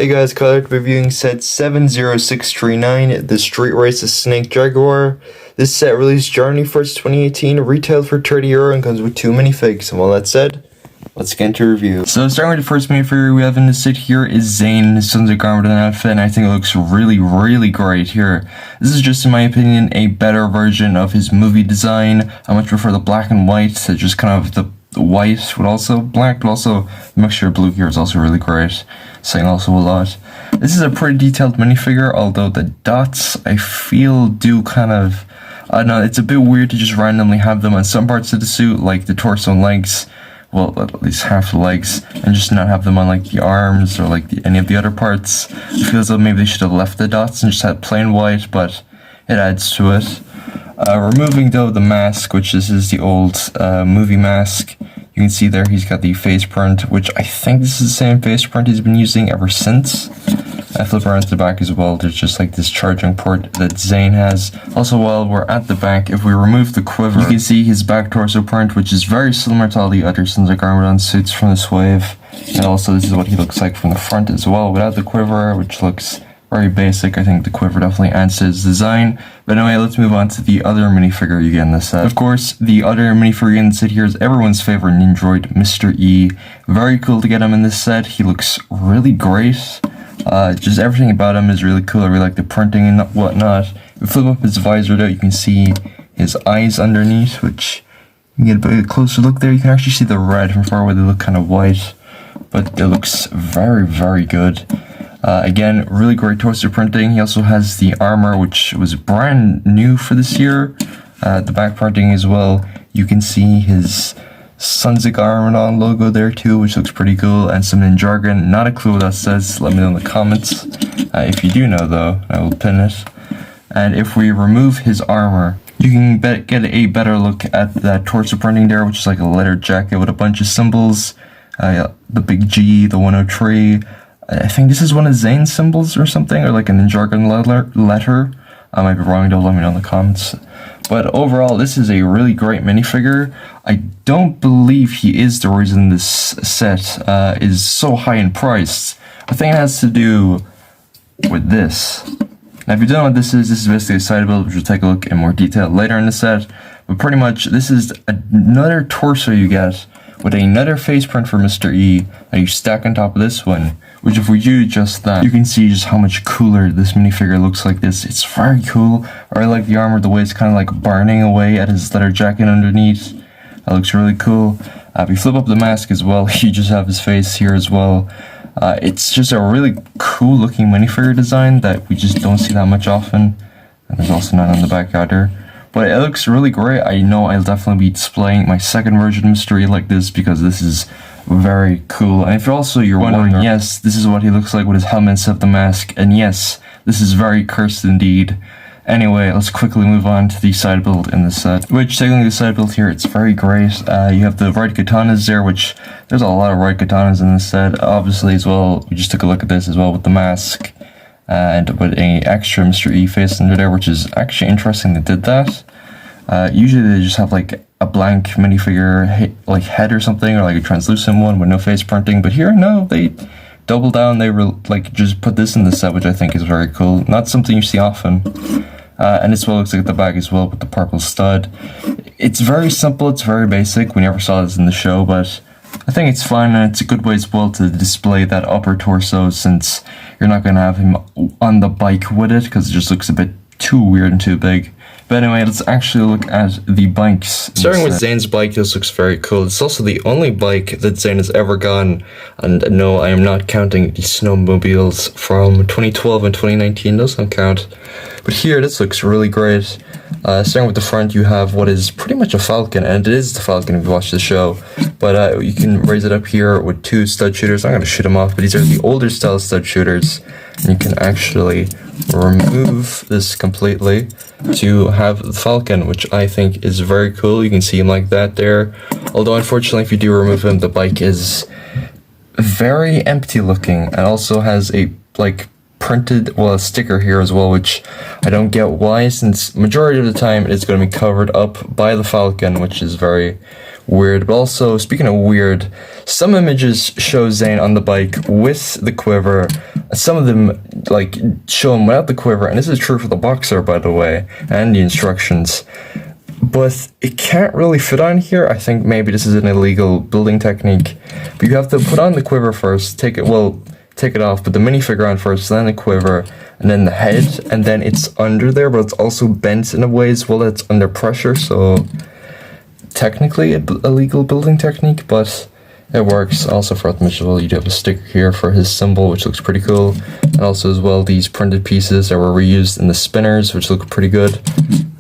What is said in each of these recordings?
Hey guys, Kyler reviewing set 70639, the Street Races Snake Jaguar. This set released January 1st, 2018, retailed for €30 and comes with 2 minifigs. And all that said, let's get into review. So starting with the first minifigure we have in this set here is Zane in his Ninjago with an outfit, and I think it looks really great here. This is just, in my opinion, a better version of his movie design. I much prefer the black and white to just kind of the white with also black, but also the mixture of blue here is also really great, saying also a lot. This is a pretty detailed minifigure, although the dots I feel do kind of, I don't know, it's a bit weird to just randomly have them on some parts of the suit, like the torso and legs, well, at least half the legs, and just not have them on like the arms or like any of the other parts. I feel as though maybe they should have left the dots and just had plain white, but it adds to it. Removing though the mask, which this is the old movie mask. You can see there he's got the face print, which I think this is the same face print he's been using ever since. I flip around to the back as well, there's just like this charging port that Zane has. Also, while we're at the back, if we remove the quiver, you can see his back torso print, which is very similar to all the other Ninjago suits from this wave. And also this is what he looks like from the front as well, without the quiver, which looks very basic. I think the quiver definitely adds to his design. But anyway, let's move on to the other minifigure you get in this set. Of course, the other minifigure in the set here is everyone's favorite Ninjroid, Mr. E. Very cool to get him in this set. He looks really great. Just everything about him is really cool. I really like the printing and whatnot. If you flip up his visor though, you can see his eyes underneath, which you can get a bit closer look there. You can actually see the red from far away. They look kind of white, but it looks very good. Again, really great torso printing. He also has the armor, which was brand new for this year. The back printing as well. You can see his Ninjago logo there too, which looks pretty cool, and some Ninjago. Not a clue what that says. Let me know in the comments. If you do know though, I will pin it. And if we remove his armor, you can get a better look at that torso printing there, which is like a leather jacket with a bunch of symbols. The big G, the 103. I think this is one of Zane's symbols or something, or like a Ninjago letter. I might be wrong, don't let me know in the comments. But overall, this is a really great minifigure. I don't believe he is the reason this set is so high in price. I think it has to do with this. Now, if you don't know what this is basically a side build, which we'll take a look in more detail later in the set. But pretty much, this is another torso you get with another face print for Mr. E that you stack on top of this one. Which, if we do just that, you can see just how much cooler this minifigure looks like this. It's very cool. I really like the armor, the way it's kind of like burning away at his leather jacket underneath. That looks really cool. If you flip up the mask as well, you just have his face here as well. It's just a really cool looking minifigure design that we just don't see that much often. And there's also none on the back either. But it looks really great. I know I'll definitely be displaying my second version mystery like this because this is very cool. And if you're wondering, yes, this is what he looks like with his helmet instead of the mask. And yes, this is very cursed indeed. Anyway, let's quickly move on to the side build in this set. Which, taking a look at the side build here, it's very great. You have the right katanas there, which there's a lot of right katanas in this set. Obviously as well, we just took a look at this as well with the mask. And with a extra Mr. E face under there, which is actually interesting they did that. Usually they just have like a blank minifigure like head or something, or like a translucent one with no face printing, but here no, they double down. They like just put this in the set, which I think is very cool. Not something you see often. And this well looks like the bag as well with the purple stud. It's very simple, it's very basic. We never saw this in the show, but I think it's fun, and it's a good way as well to display that upper torso, since you're not going to have him on the bike with it, because it just looks a bit too weird and too big. But anyway, let's actually look at the bikes. Starting with Zane's bike, this looks very cool. It's also the only bike that Zane has ever gone, and no, I am not counting the snowmobiles from 2012 and 2019, those don't count. But here, this looks really great. Starting with the front, you have what is pretty much a Falcon, and it is the Falcon if you watch the show. But you can raise it up here with 2 stud shooters. I'm going to shoot them off, but these are the older style stud shooters. And you can actually remove this completely to have the Falcon, which I think is very cool. You can see him like that there. Although, unfortunately, if you do remove him, the bike is very empty looking, and also has a, like, printed, well, a sticker here as well, which I don't get why, since majority of the time it's going to be covered up by the Falcon, which is very weird. But also, speaking of weird, some images show Zayn on the bike with the quiver. Some of them like show him without the quiver, and this is true for the boxer, by the way, and the instructions. But it can't really fit on here. I think maybe this is an illegal building technique. But you have to put on the quiver first, take it off, put the minifigure on first, then the quiver, and then the head, and then it's under there, but it's also bent in a way as well that it's under pressure, so technically an illegal building technique, but it works. Also for Optimus as well, you do have a sticker here for his symbol, which looks pretty cool, and also as well these printed pieces that were reused in the spinners, which look pretty good.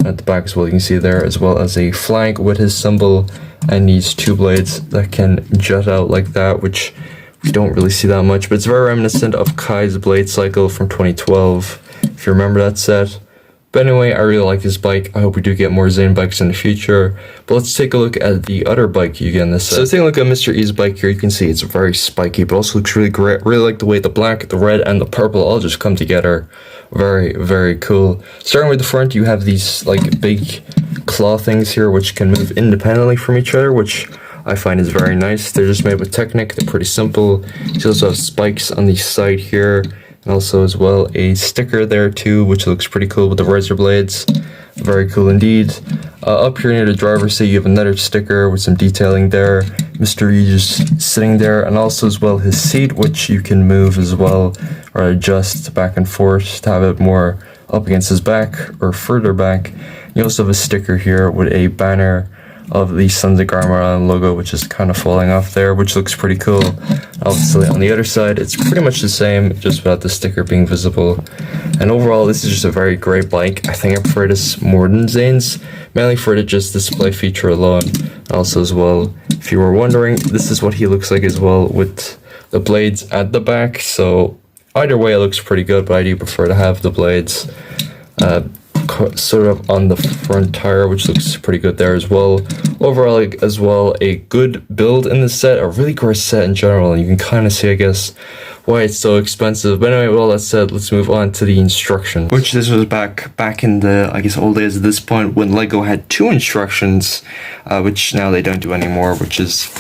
At the back as well, you can see there, as well as a flag with his symbol, and these two blades that can jut out like that, which we don't really see that much, but it's very reminiscent of Kai's blade cycle from 2012, if you remember that set. But anyway, I really like this bike. I hope we do get more Zayn bikes in the future. But let's take a look at the other bike you get in this set. So taking a look at Mr. E's bike here, you can see it's very spiky, but also looks really great. Really like the way the black, the red, and the purple all just come together. Very, very cool. Starting with the front, you have these like big claw things here, which can move independently from each other, which I find is very nice. They're just made with Technic. They're pretty simple. You also have spikes on the side here, and also as well a sticker there too, which looks pretty cool with the razor blades. Very cool indeed. Up here near the driver's seat, you have another sticker with some detailing there. Mr. E just sitting there, and also as well his seat, which you can move as well or adjust back and forth to have it more up against his back or further back. You also have a sticker here with a banner of the Sons of Garmaran logo, which is kind of falling off there, which looks pretty cool. Obviously on the other side, it's pretty much the same, just without the sticker being visible. And overall, this is just a very great bike. I think I prefer this more than Zayn's, mainly for the just display feature alone. Also as well, if you were wondering, this is what he looks like as well, with the blades at the back. So either way, it looks pretty good, but I do prefer to have the blades sort of on the front tire, which looks pretty good there as well. Overall, as well, a good build in the set, a really great set in general, and you can kind of see, I guess, why it's so expensive. But anyway, with all that said, let's move on to the instructions. Which this was back in the, I guess, old days at this point, when LEGO had 2 instructions, which now they don't do anymore, which is,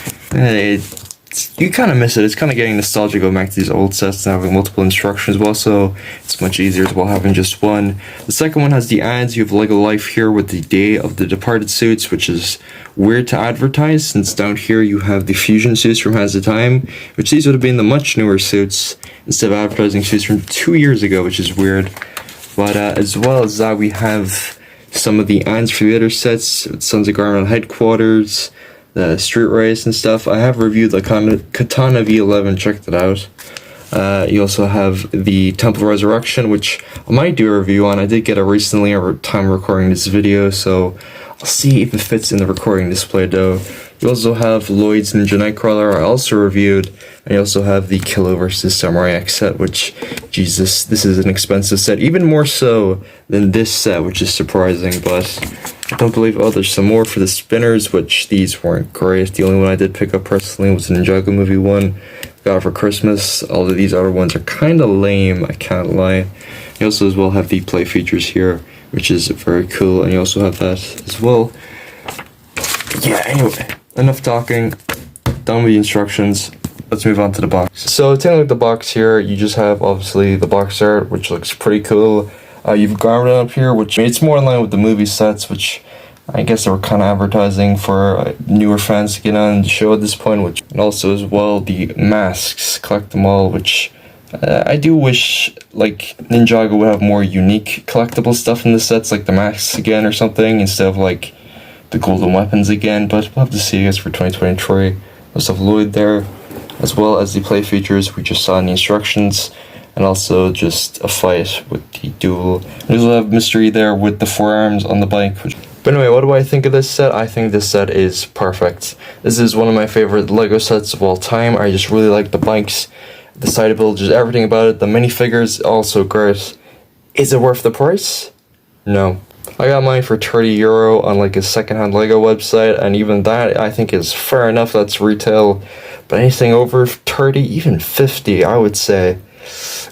you kind of miss it. It's kind of getting nostalgic going back to these old sets and having multiple instructions. But also, it's much easier as well having just one. The second one has the ads. You have LEGO Life here with the Day of the Departed suits, which is weird to advertise, since down here you have the Fusion suits from Hands of Time, which these would have been the much newer suits instead of advertising suits from 2 years ago, which is weird. But as well as that, we have some of the ads for the other sets, Sons of Garmaran Headquarters, the street race and stuff. I have reviewed the Katana V11, check that out. You also have the Temple Resurrection, which I might do a review on. I did get it recently over time recording this video, so I'll see if it fits in the recording display though. You also have Lloyd's Ninja Nightcrawler, I also reviewed, and you also have the Kilo vs. Samurai X set, which, Jesus, this is an expensive set, even more so than this set, which is surprising, but I don't believe, oh, there's some more for the spinners, which these weren't great. The only one I did pick up personally was the Ninjago movie one. Got it for Christmas. All of these other ones are kind of lame, I can't lie. You also as well have the play features here, which is very cool, and you also have that as well. Yeah, anyway, enough talking. Done with the instructions. Let's move on to the box. So taking a look at the box here, you just have obviously the box art, which looks pretty cool. You've Garmaran up here, which it's more in line with the movie sets, which I guess they were kind of advertising for newer fans to get on the show at this point. Which, and also as well the masks, collect them all, which I do wish like Ninjago would have more unique collectible stuff in the sets, like the masks again or something, instead of like the golden weapons again. But we'll have to see, I guess, for 2023. Also have Lloyd there, as well as the play features we just saw in the instructions, and also just a fight with the duel. We also have Mystery there with the forearms on the bike. But anyway, what do I think of this set? I think this set is perfect. This is one of my favorite LEGO sets of all time. I just really like the bikes, the side build, just everything about it. The minifigures, also great. Is it worth the price? No. I got mine for €30 on like a secondhand LEGO website, and even that I think is fair enough. That's retail. But anything over 30, even 50, I would say,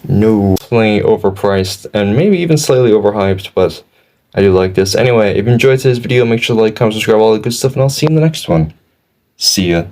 no. Definitely overpriced and maybe even slightly overhyped, but I do like this. Anyway, if you enjoyed today's video, make sure to like, comment, subscribe, all the good stuff, and I'll see you in the next one. See ya.